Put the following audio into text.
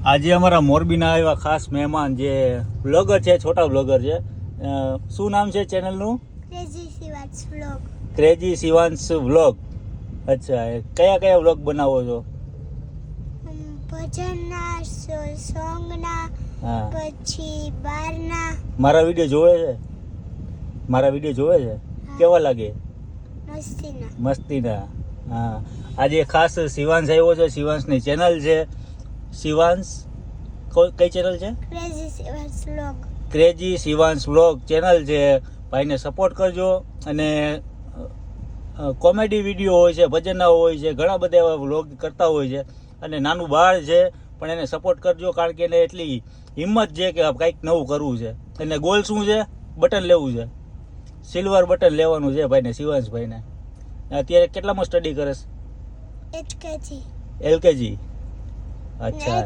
આજે અમારા મોરબીના એવા ખાસ મહેમાન જે બ્લોગર છે, છોટા બ્લોગર છે. શું નામ છે ચેનલનું? Crazy Shivansh vlog. Crazy Shivansh vlog. અચ્છા, કયા કયા વ્લોગ બનાવો છો? ભજનના, સોંગના, હા, પછી બારના. મારા વિડીયો જોવે છે? મારા વિડીયો જોવે છે? કેવા લાગે? મસ્તીના. મસ્તીના. હા, આજે ખાસ શિવાંશ આવ્યો છે. શિવાંશની ચેનલ છે શિવાંશ, કઈ ચેનલ છે? Crazy Shivansh vlog. Crazy Shivansh vlog channel છે. ભાઈને સપોર્ટ કરજો. અને કોમેડી વિડીયો હોય છે, ભજનના હોય છે, ઘણા બધા એવા વ્લોગ કરતા હોય છે. અને નાનું બાળ છે પણ એને સપોર્ટ કરજો, કારણ કે એને એટલી હિંમત છે કે કંઈક નવું કરવું છે. એને ગોલ શું છે? બટન લેવું છે, સિલ્વર બટન લેવાનું છે ભાઈને, શિવાંશભાઈને. અત્યારે કેટલામાં સ્ટડી કરે છે? એચકેજી. એલકેજી. અચ્છા.